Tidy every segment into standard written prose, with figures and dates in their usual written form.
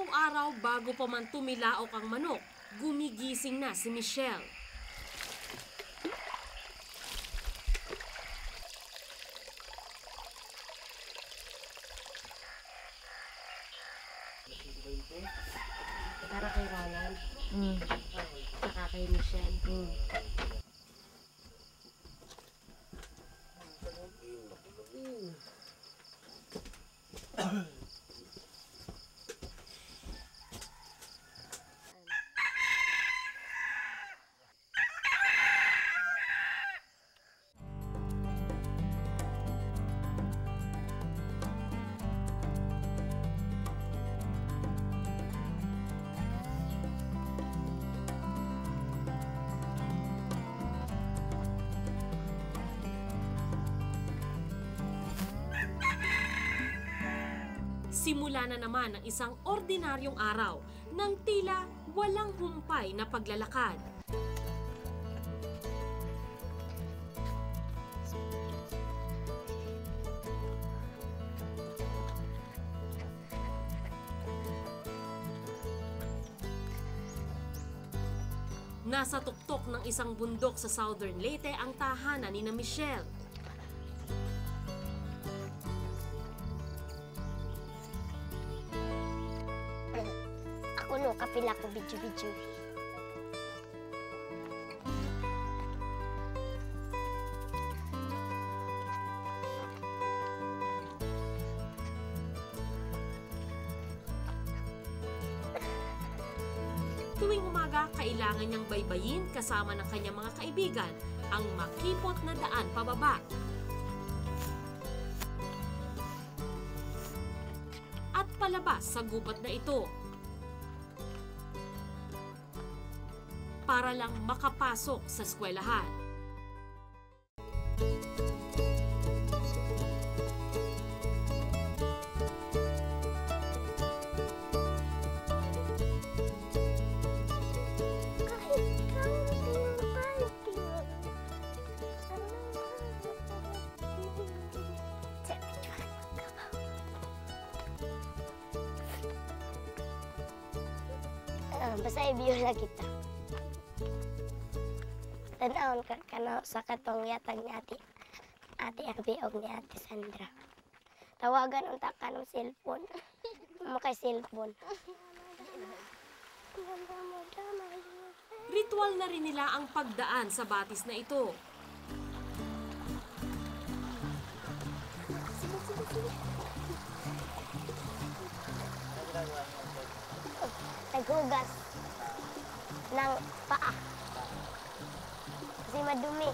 Araw-araw bago pa man tumilaok ang manok, gumigising na si Michelle. Para kay Roland. Saka kay Michelle. Simula na naman ang isang ordinaryong araw ng tila walang humpay na paglalakad. Nasa tuktok ng isang bundok sa Southern Leyte ang tahanan ni Michelle. Ako kapila ko video-video. Tuwing umaga, kailangan niyang baybayin kasama ng kanyang mga kaibigan ang makipot na daan pababa. At palabas sa gubat na ito. Para lang makapasok sa eskwelahan. Basta ibiola kita. Tanawon ka na sa katong yatag ni ate Arbiog ni ate Sandra. Tawagan unta ka ng cellphone. Makay cellphone. Ritual na rin nila ang pagdaan sa batis na ito. Naghugas ng paa. Kasi madumi.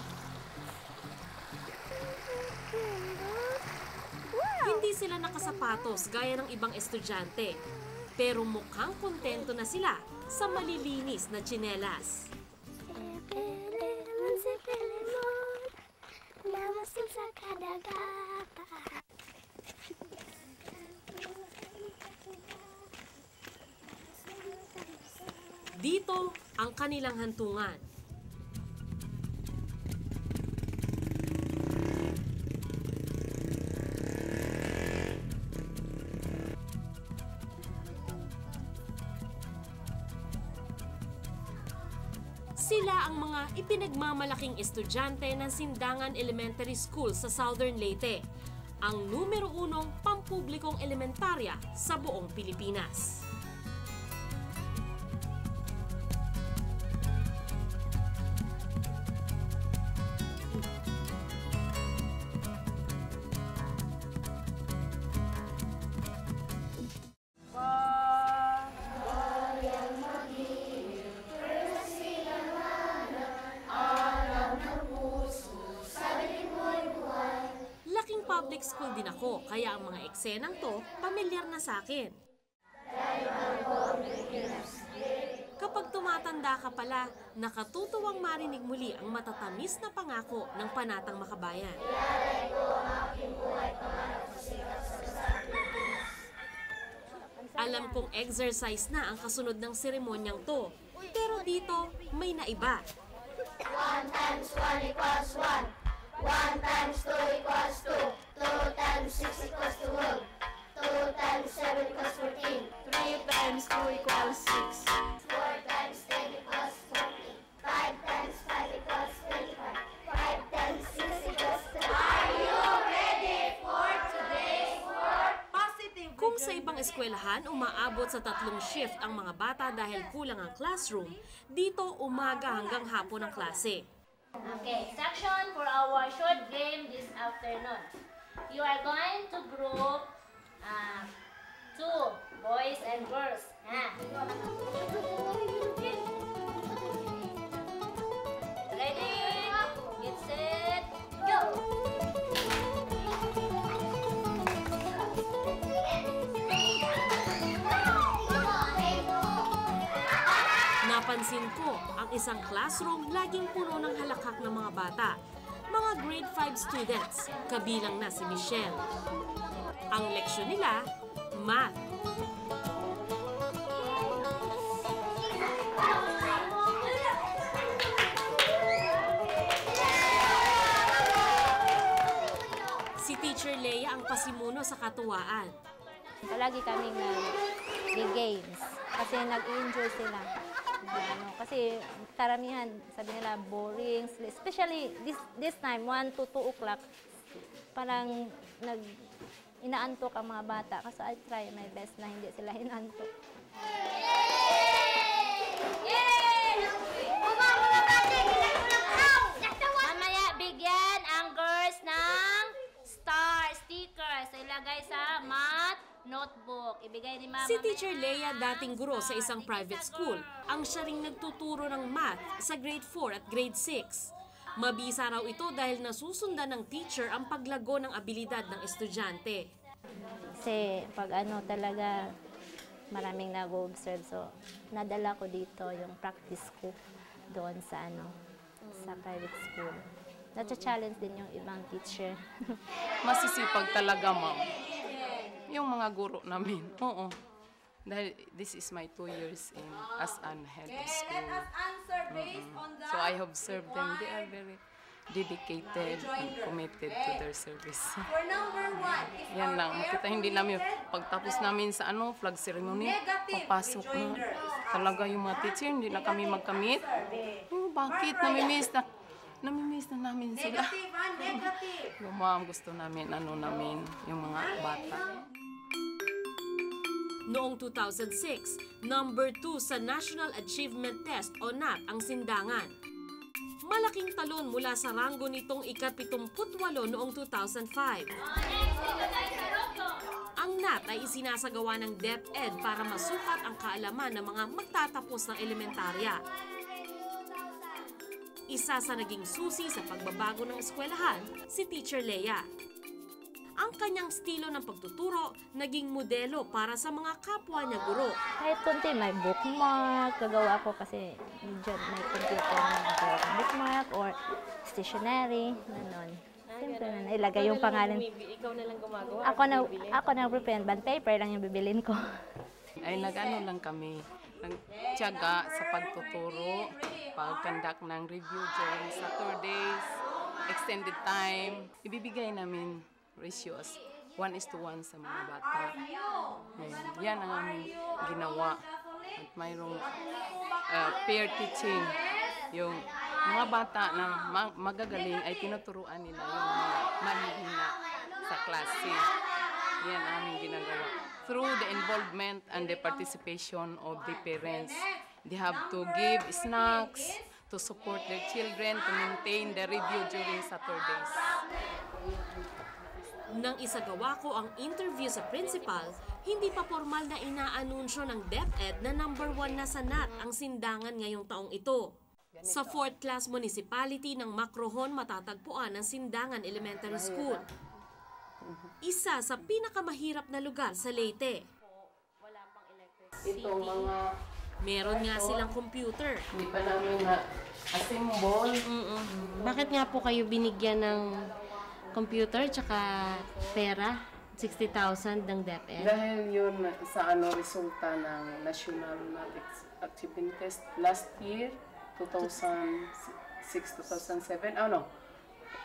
Hindi sila nakasapatos gaya ng ibang estudyante. Pero mukhang kontento na sila sa malilinis na tsinelas. Dito ang kanilang hantungan. Sila ang mga ipinagmamalaking estudyante ng Sindangan Elementary School sa Southern Leyte, ang numero 1 pampublikong elementarya sa buong Pilipinas. Public school din ako, kaya ang mga eksenang to, pamilyar na sa akin. Kapag tumatanda ka pala, nakatutuwang marinig muli ang matatamis na pangako ng Panatang Makabayan. Alam kong exercise na ang kasunod ng seremonyang to, pero dito may naiba. 1 times 1 equals 1. 1 times 2 equals 2. 2 times 6 equals 12. 2 times 7 equals 14. 3 times Sa ibang eskwelahan, umaabot sa 3 shift ang mga bata dahil kulang ang classroom. Dito, umaga hanggang hapon ang klase. Okay, instruction for our short game this afternoon. You are going to group 2 boys and girls. Ready? Get set, go! Napansin ko, ang isang classroom laging puno ng halakhak ng mga bata. Mga grade 5 students, kabilang na si Michelle. Ang leksyon nila, math. Si Teacher Leia ang pasimuno sa katuwaan. Palagi kaming nag-games kasi nag-enjoy sila. Kasi karamihan, sabi nila, boring. Especially this time, 1 to 2 o'clock, parang inaantok ang mga bata. Kasi I try my best na hindi sila inaantok. Mamaya, bigyan ang girls ng star stickers. Ilagay sa math notebook. Ibigay ni Mama. Si Teacher Leia, dating guro sa isang private school, ang siya ring nagtuturo ng math sa grade 4 at grade 6. Mabisa raw ito dahil nasusundan ng teacher ang paglago ng abilidad ng estudyante. Kasi pag talaga maraming nag-observe, so nadala ko dito yung practice ko doon sa sa private school. Nata-challenge din yung ibang teacher. Masisipag talaga, ma'am. Yung mga guro namin, oo. Dahil this is my 2 years as an head of school. So I have served them. They are very dedicated and committed to their service. Yan lang. Makita hindi namin, pagtapos namin sa flag ceremony, papasok na. Talaga yung mga teacher, hindi na kami magkamit. Bakit? Namimiss na namin sila. Yung ma'am, gusto namin, yung mga bata. Noong 2006, number 2 sa National Achievement Test o NAT ang Sindangan. Malaking talon mula sa ranggo nitong ika-78 noong 2005. Ang NAT ay isinasagawa ng DepEd para masukat ang kaalaman ng mga magtatapos ng elementarya. Isa sa naging susi sa pagbabago ng eskwelahan, si Teacher Leia. Ang kanyang estilo ng pagtuturo naging modelo para sa mga kapwa niya guro. Kahit konti, may bookmark, gagawa ko kasi dyan may computer na gagawa ko bookmark or stationery, gano'n. Siyempre na ilagay yung pangalan. Ikaw na lang gumagawa? Ako na prepare, bond paper lang yung bibilin ko. Ay lang kami, nagtiyaga sa pagtuturo, pag-conduct ng review during Saturdays, extended time. Ibibigay namin ratios, 1:1 sa mga bata. Yan ang aming ginawa. At mayroong peer teaching. Yung mga bata na magagaling ay tinuturuan nila yung mga mahihina sa klase. Yan ang aming ginagawa. Through the involvement and the participation of the parents, they have to give snacks to support their children to maintain the review during Saturdays. Nang isagawa ko ang interview sa principal, hindi pa formal na inaanunsyo ng DepEd na number 1 na sa NAT ang Sindangan ngayong taong ito. Sa 4th class municipality ng Macrohon matatagpuan ang Sindangan Elementary School. Isa sa pinakamahirap na lugar sa Leyte. Itong mga Meron nga silang computer. hindi pa namin na-assemble. Bakit nga po kayo binigyan ng computer tsaka pera? 60,000 ng DepEd? Dahil yun sa resulta ng National Math Achievement Test last year, 2006-2007,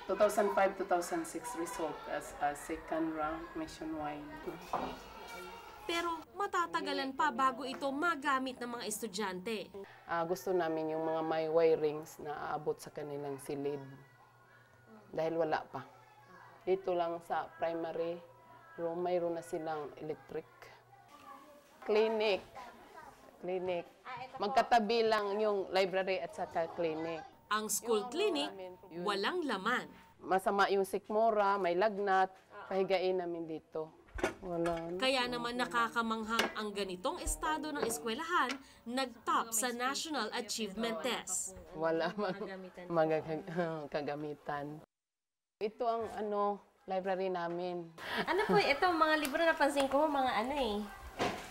2005-2006 result as a second rank nationwide. Pero matatagalan pa bago ito magamit ng mga estudyante. Gusto namin yung mga may wirings na aabot sa kanilang silid. Dahil wala pa. Dito lang sa primary room, mayroon na silang electric. Clinic. Clinic. Magkatabi lang yung library at saka clinic. Ang school clinic, walang laman. Masama yung sikmura, may lagnat, pahigain namin dito. Wala na. Kaya naman nakakamanghang ang ganitong estado ng eskwelahan nag-top sa National Achievement Test. Wala mga kagamitan. Ito ang library namin. Ano po, ito mga libro napansin ko, mga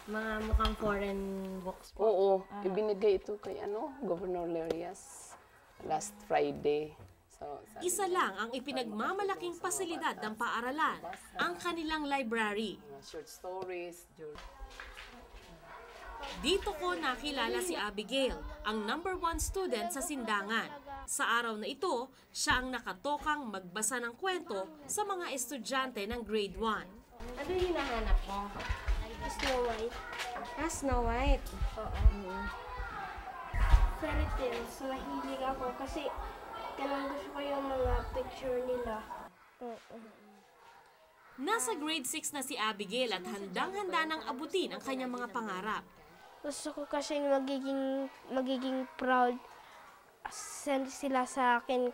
mga mukhang foreign books po. Oo, ibinigay ito kay Governor Lerias last Friday. So, Isa lang ang ipinagmamalaking pasilidad ng paaralan, ang kanilang library. short stories. Dito ko nakilala si Abigail, ang #1 student sa Sindangan. Sa araw na ito, siya ang nakatokang magbasa ng kwento sa mga estudyante ng grade 1. Ano yung hinahanap mo? Snow White. Snow White. Oo. Fairy tales. Mahilig ako kasi ganun gusto ko yung mga picture nila. Nasa grade 6 na si Abigail at handang-handa nang abutin ang kanyang mga pangarap. Gusto ko kasi magiging proud sila sa akin.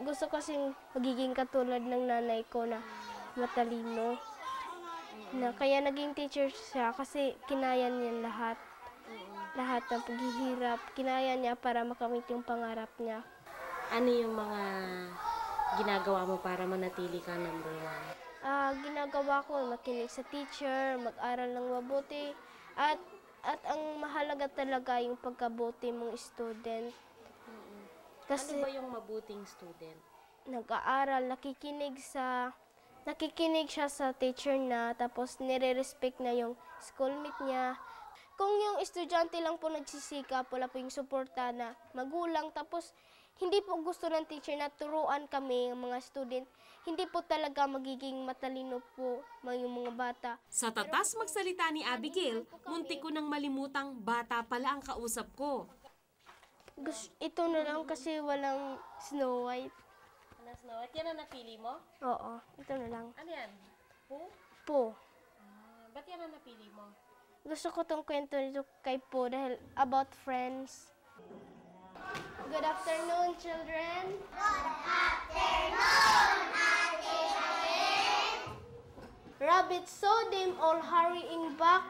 Gusto ko kasi magiging katulad ng nanay ko na matalino. Kaya naging teacher siya kasi kinaya niya lahat. Lahat ng paghihirap, kinaya niya para makamit yung pangarap niya. Ano yung mga ginagawa mo para manatili ka #1? Ginagawa ko, makinig sa teacher, mag-aral ng mabuti, at ang mahalaga talaga yung pagkabuti mong student. Kasi Ano ba yung mabuting student? nag-aaral, nakikinig siya sa teacher na, tapos nire-respect na yung schoolmate niya. Kung yung estudyante lang po nagsisikap, wala po yung suporta na magulang, tapos hindi po gusto ng teacher na turuan kami, ng mga student, hindi po talaga magiging matalino po yung mga bata. Sa tatas magsalita ni Abigail, muntik ko nang malimutang bata pala ang kausap ko. Ito na lang kasi walang Snow White. Ano Snow White? Yan ang napili mo? Oo, ito na lang. Ano yan? Po. Ba't yan ang napili mo? Gusto ko tong kwento nito kay Po dahil about friends. Good afternoon, children. Rabbit saw them all hurrying back.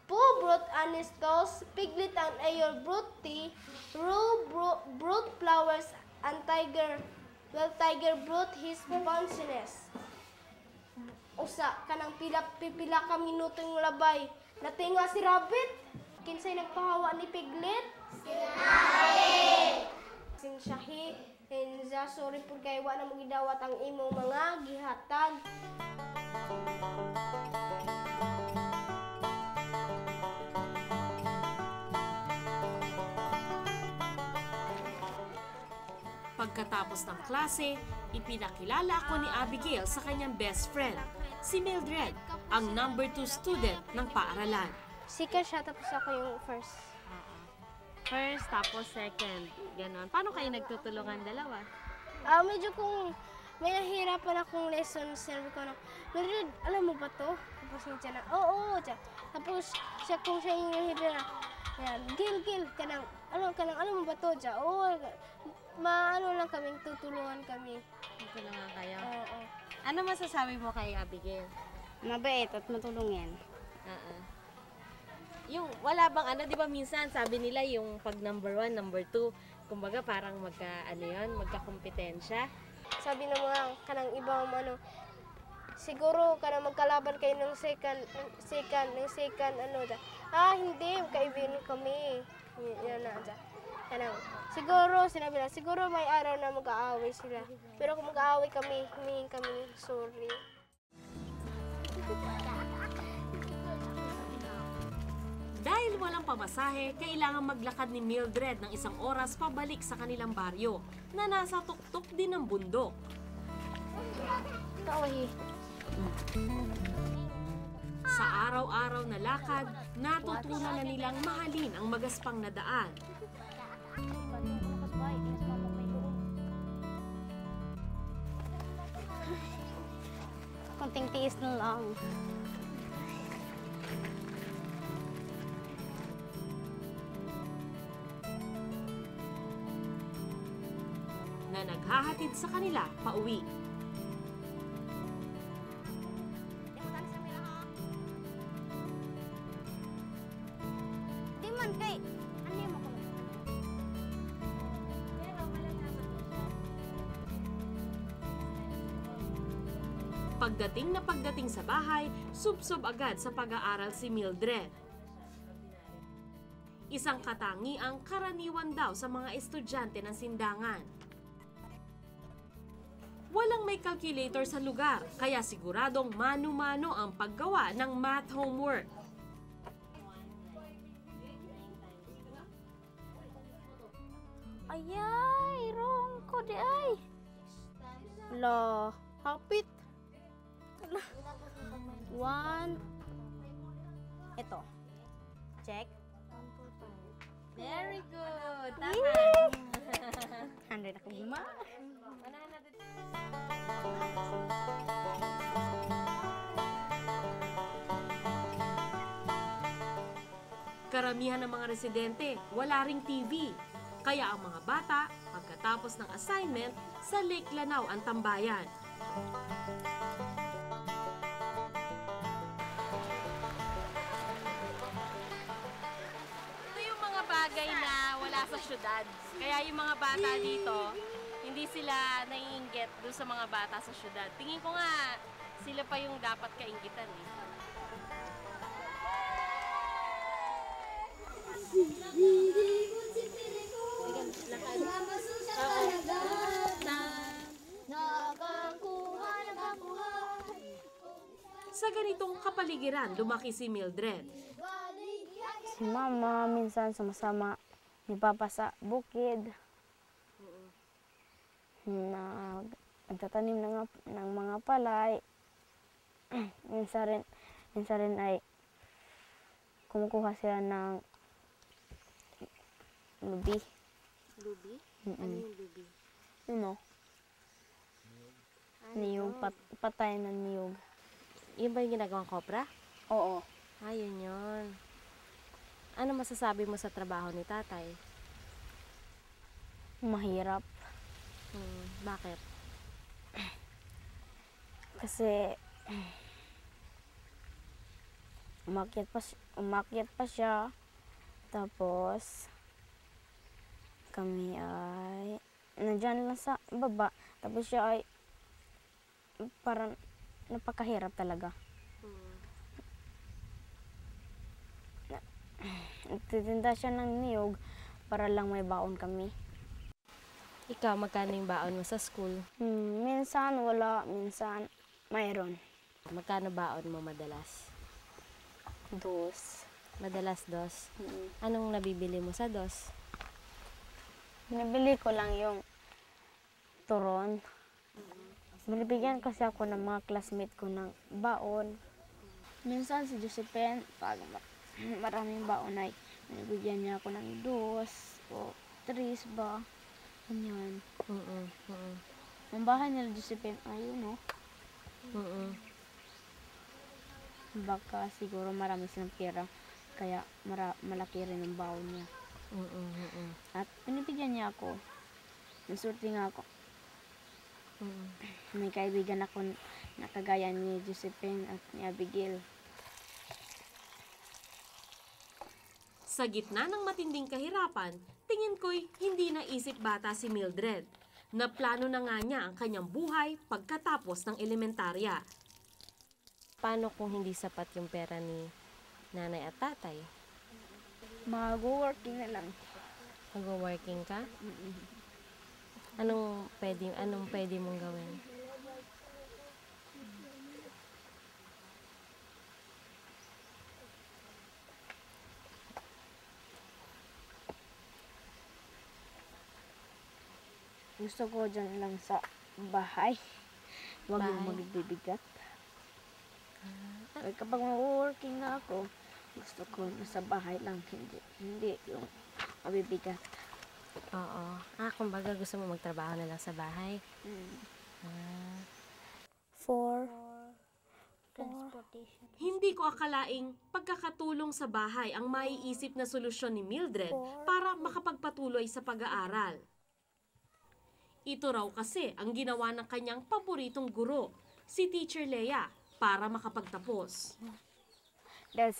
Pooh brought anistos, Piglet and Eeyore brought tea, Roo brought flowers, and Tiger brought his bounciness. Usa, kanang pipila ka minuto yung labay. Natinga si Rabbit. Kinsay nagpahawa ni Piglet? Sing Shahi. Hinza, sorry po kay wa na magidawat ang imong mga gihatag. Pagkatapos ng klase, ipinakilala ako ni Abigail sa kanyang best friend, si Mildred, ang #2 student ng paaralan. Second siya, tapos ako yung first. First, tapos second. Ganon. Paano kayo nagtutulungan dalawa? Medyo kung may nahihirapan akong lesson, sinabi ko na, Mildred, alam mo ba to? Tapos siya na, oo, siya. Tapos kung siya yung nahihirapan na, Gil, alam mo ba to? Siya, oo, maano lang kami, tutulungan kami. Tutulungan kayo? Oo. Ano masasabi mo kay Abigail? Mabait at matulungin. Yung wala bang di ba minsan sabi nila yung pag #1, #2, kumbaga parang magkakompetensya. Sabi ng mga kanang ibang siguro kanang magkalaban kayo ng second, hindi, kaibigan kami. Yan na, kanang, sinabi na, siguro may araw na mag-aaway sila. Pero kung mag-aaway kami, humingi kami sorry. Dahil walang pamasahe, kailangan maglakad ni Mildred ng 1 oras pabalik sa kanilang baryo na nasa tuktok din ng bundok. Sa araw-araw na lakad, natutunan na nilang mahalin ang magaspang na daan. Konting tiis na lang. maghahatid sa kanila pauwi. Di man kay, ano yung ako? Pagdating sa bahay, subsob agad sa pag-aaral si Mildred. Isang katangiang karaniwan daw sa mga estudyante ng sindangan. Walang may calculator sa lugar, kaya siguradong mano-mano ang paggawa ng math homework. Ayay, wrong ko di ay. Lo, hapit. One. Ito. Check. Very good. Tama. 100 ako guma. Karamihan ng mga residente, wala ring TV. Kaya ang mga bata, pagkatapos ng assignment, sa Lake Lanao ang tambayan. Ito yung mga bagay na wala sa syudad. Kaya yung mga bata dito, hindi sila naiinggit doon sa mga bata sa syudad. Tingin ko nga, sila pa yung dapat kainggitan eh. Sa ganitong kapaligiran, lumaki si Mildred. Si mama minsan sama-sama ni papa sa bukid. Nagtatanim ng mga palay. minsan rin ay kumukuha sila ng lubi. Lubi? Ano yung lubi? Ano? Niyog, patay na niyog. Yun ba yung ginagawang kopra? Oo. Ayun yun. Ano masasabi mo sa trabaho ni tatay? Mahirap. Bakit? Kasi umakyat pa siya. Tapos kami ay nandyan lang sa baba. Tapos siya ay parang napakahirap talaga. Nagtitinda siya ng niyog para lang may baon kami. Ikaw, magkano yung baon mo sa school? Minsan wala, minsan mayroon. Magkano baon mo madalas? 2. Madalas 2? Anong nabibili mo sa 2? Binibili ko lang yung turon. Binibigyan kasi ako ng mga classmate ko ng baon. Minsan si Josephine, pag maraming baon ay binibigyan niya ako ng 2 o 3 ba. Ganyan. Ang bahay nila Josephine, ayun o. Baka siguro marami silang pera, kaya malaki rin ang baon niya. At binibigyan niya ako. Nasurti nga ako. May kaibigan ako na kagaya ni Josephine at ni Abigail. Sa gitna ng matinding kahirapan, tingin ko'y hindi naisip bata si Mildred. Naplano na nga niya ang kanyang buhay pagkatapos ng elementarya. Paano kung hindi sapat yung pera ni nanay at tatay? Mag-working na lang. Mag-working ka? Anong pwede mong gawin? Gusto ko dyan lang sa bahay. Huwag yung Bahay? magbibigat. Kapag mag-working na ako, gusto ko nasa bahay lang, hindi yung mabibigat. Oo. Kumbaga gusto mo magtrabaho na lang sa bahay? For transportation. Hindi ko akalaing pagkakatulong sa bahay ang maiisip na solusyon ni Mildred para makapagpatuloy sa pag-aaral. Ito raw kasi ang ginawa ng kanyang paboritong guro, si Teacher Lea, para makapagtapos. Dahil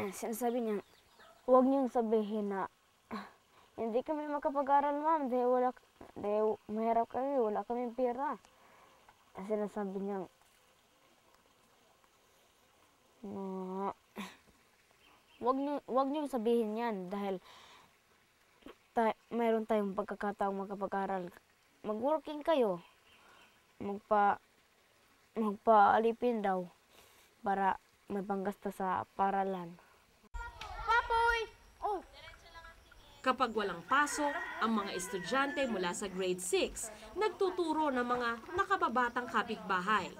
sinasabi niya, huwag niyong sabihin na hindi kami makapag-aral, ma'am, dahil mahirap kami, wala kaming pera. Sinasabi niya, huwag niyong sabihin yan dahil mayroon tayong pagkakataong makapag-aral. Mag-working kayo, magpa-alipin daw para may panggasta sa paralan. Papoy! Oh! Kapag walang pasok, ang mga estudyante mula sa grade 6 nagtuturo ng mga nakababatang kapitbahay.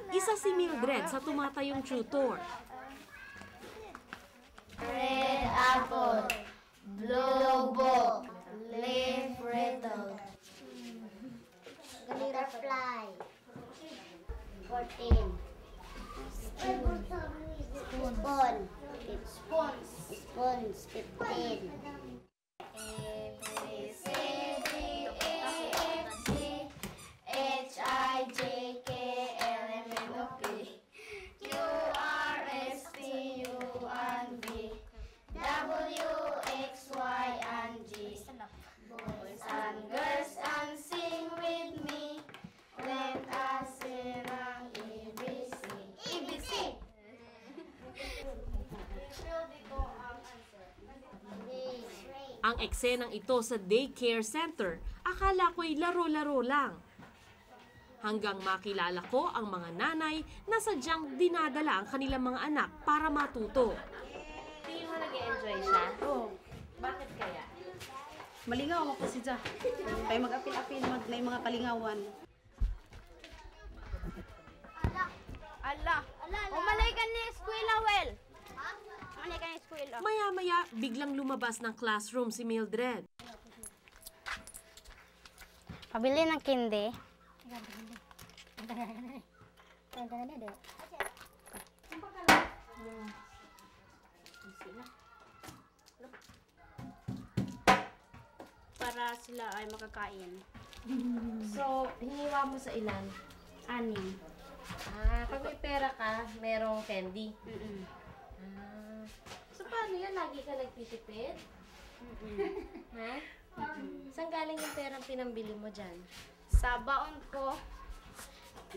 Isa si Mildred sa tumatayong tutor. Red apple, blue book, leaf rattle, butterfly, 14, spoons, 15. Ang eksenang ito sa daycare center, akala ko'y laro-laro lang. Hanggang makilala ko ang mga nanay na sadyang dinadala ang kanilang mga anak para matuto. Tingin mo nag-enjoy siya? Oo. Bakit kaya? Malingaw ako si Jack. Kaya mag-apil-apil na yung mga kalingawan. Ala! Umalay ka ni Eskwela, Well! Umalay ka ni Eskwela. Maya-maya, biglang lumabas ng classroom si Mildred. Pabili ng kindi. Para sila ay makakain. So, hiniwa mo sa ilan? 6. Pag may pera ka, merong candy. So, paano yan? Lagi ka nagtitipid? Ha? Saan galing yung perang pinambili mo dyan? Sa baon ko,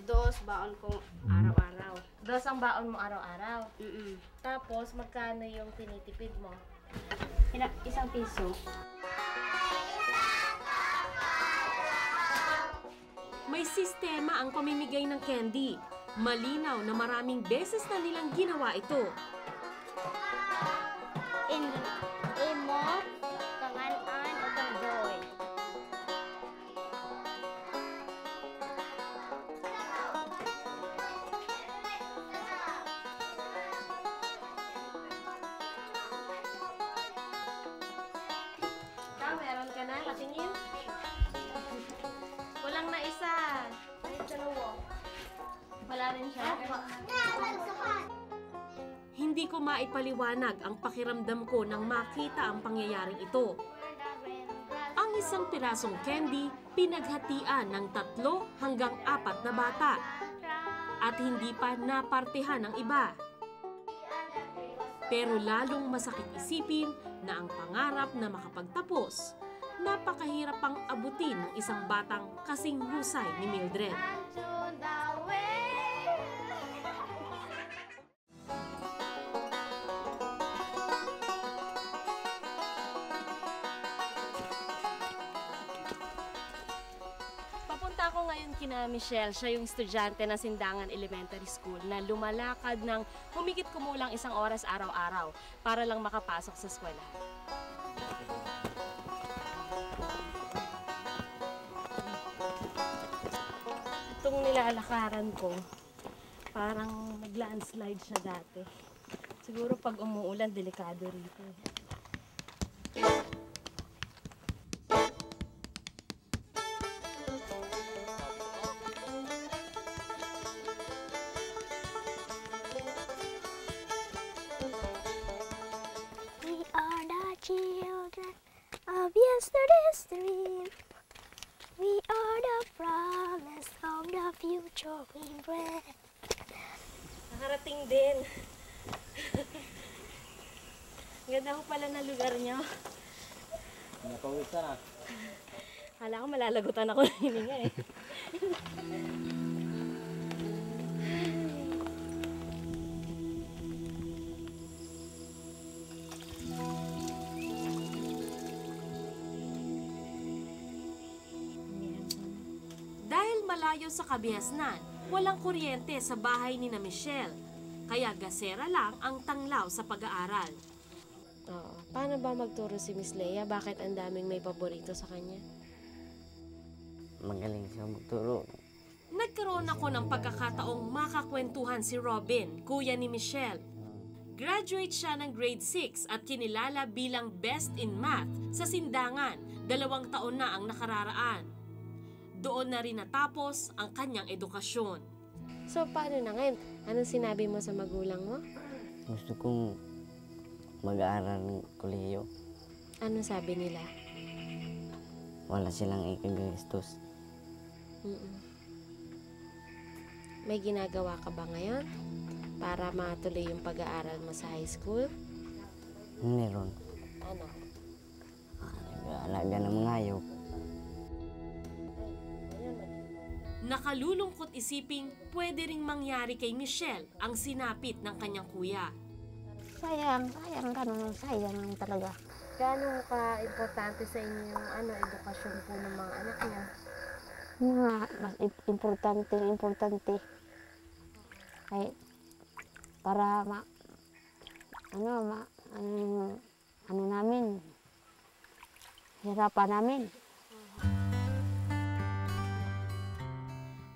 2 baon ko araw-araw. 2 ang baon mo araw-araw. Tapos, magkano yung tinitipid mo? 1 piso. May sistema ang pamimigay ng candy. Malinaw na maraming beses na nilang ginawa ito. Imo, Kanganan, o Kanjoy. Meron ka na? Patingin? Walang na isa. Wala rin siya. Hindi ko maipaliwanag ang pakiramdam ko nang makita ang pangyayaring ito. Ang isang pirasong candy, pinaghatian ng 3 hanggang 4 na bata. At hindi pa napartehan ng iba. Pero lalong masakit isipin na ang pangarap na makapagtapos, napakahirap pang abutin ng isang batang kasing husay ni Mildred. Papunta ako ngayon kina Michelle. Siya yung estudyante ng Sindangan Elementary School na lumalakad ng humigit kumulang 1 oras araw-araw para lang makapasok sa eskwela. Itong nilalakaran ko, parang nag-landslide siya dati. Siguro pag umuulan, delikado rito. We are the children of yesterday's dream. We are nakarating din. Ganda ko pala na lugar nyo. Napawisan na. Kala ko malalagutan ako ng hininga eh. Dahil malayo sa kabihasnan, walang kuryente sa bahay ni na Michelle. Kaya gasera lang ang tanglaw sa pag-aaral. Oo. Paano ba magturo si Miss Leia? Bakit ang daming may paborito sa kanya? Magaling siya magturo. Nagkaroon ako ng pagkakataong makakwentuhan si Robin, kuya ni Michelle. Graduate siya ng grade 6 at kinilala bilang best in math sa Sindangan. 2 taon na ang nakararaan. Doon na rin natapos ang kanyang edukasyon. So paano na ngayon? Anong sinabi mo sa magulang mo? Gusto kong mag-aaral ng kolehiyo. Anong sabi nila? Wala silang ikagastos. May ginagawa ka ba ngayon para matuloy yung pag-aaral mo sa high school? Meron. Ano? Nag-aalaga ng mga hayop. Nakalulungkot isiping pwede ring mangyari kay Michelle ang sinapit ng kanyang kuya. Sayang, ganun, sayang talaga. Gaano ka-importante sa inyo yung edukasyon po ng mga anak niya? Mas importante. Ay, para namin, hirapan namin.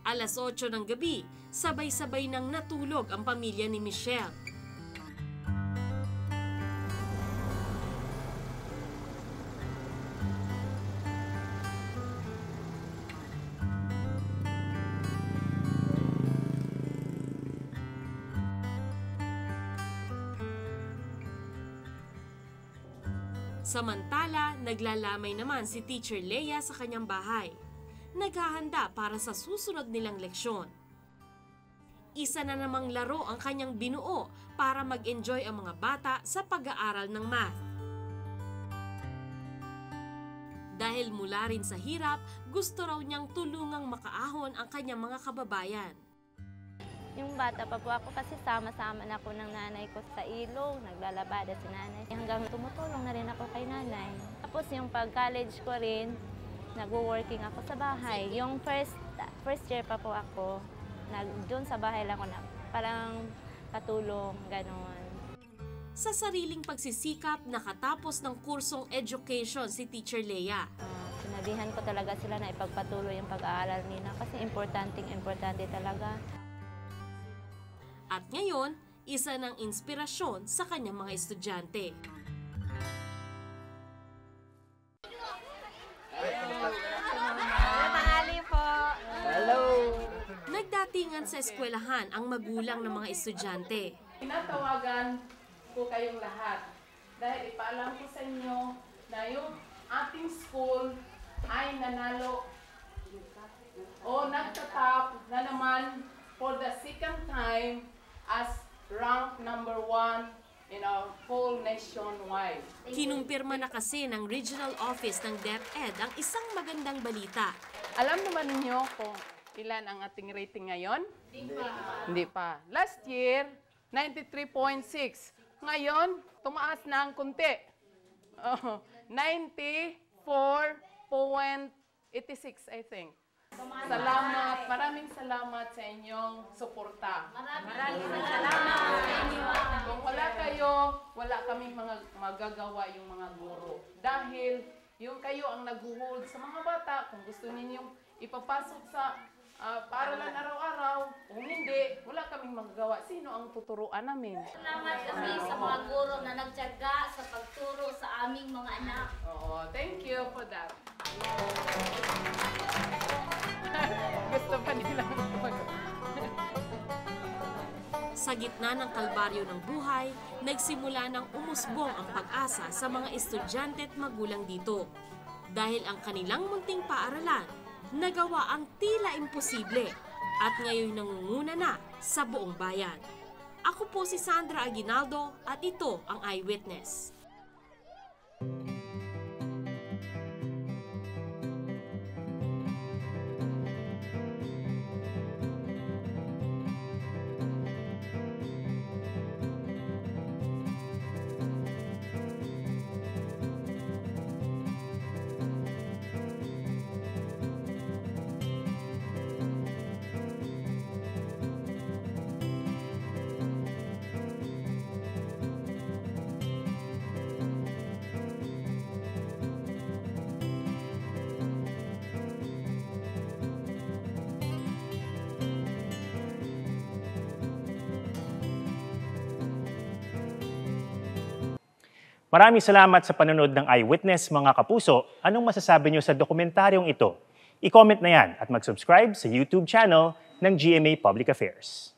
Alas 8 ng gabi, sabay-sabay nang natulog ang pamilya ni Michelle. Samantala, naglalamay naman si Teacher Leia sa kanyang bahay. Naghahanda para sa susunod nilang leksyon. Isa na namang laro ang kanyang binuo para mag-enjoy ang mga bata sa pag-aaral ng math. Dahil mula rin sa hirap, gusto raw niyang tulungang makaahon ang kanyang mga kababayan. Yung bata pa po ako kasi sama-sama na ako ng nanay ko sa ilog, naglalabada si nanay. Hanggang tumutulong na rin ako kay nanay. Tapos yung pag-college ko rin, nag-working ako sa bahay. Yung first year pa po ako, doon sa bahay lang ako na parang katulong, gano'n. Sa sariling pagsisikap, nakatapos ng kursong education si Teacher Leia. Sinabihan ko talaga sila na ipagpatuloy yung pag-aaral nila kasi importante talaga. At ngayon, isa ng inspirasyon sa kanyang mga estudyante. Tanghali po. Hello! Nagdatingan sa eskwelahan ang magulang ng mga estudyante. Tinatawagan ko kayong lahat dahil ipaalam ko sa inyo na yung ating school ay nanalo o nagtatap na naman for the second time as rank number 1 in our whole nationwide. Kinumpirma na kasi ng regional office ng DepEd ang isang magandang balita. Alam naman ninyo kung ilan ang ating rating ngayon? Hindi pa. Last year, 93.6. Ngayon, tumaas na ang kunti. 94.86, I think. Salamat. Maraming salamat sa inyong suporta. Maraming salamat sa inyo. Kung wala kayo, wala kaming magagawa yung mga guro. Dahil yung kayo ang nag-hold sa mga bata, kung gusto ninyong ipapasok sa paaralan araw-araw, kung hindi, wala kaming magagawa. Sino ang tuturuan namin? Salamat kami sa mga guro na nagtiyaga sa pagturo sa aming mga anak. Oo, thank you for that. Gusto pa nilang Sa gitna ng kalbaryo ng buhay, nagsimula ng umusbong ang pag-asa sa mga estudyante at magulang dito. Dahil ang kanilang munting paaralan, nagawa ang tila imposible at ngayon nangunguna na sa buong bayan. Ako po si Sandra Aguinaldo at ito ang Eyewitness. Maraming salamat sa panonood ng Eyewitness, mga kapuso. Anong masasabi niyo sa dokumentaryong ito? I-comment na yan at mag-subscribe sa YouTube channel ng GMA Public Affairs.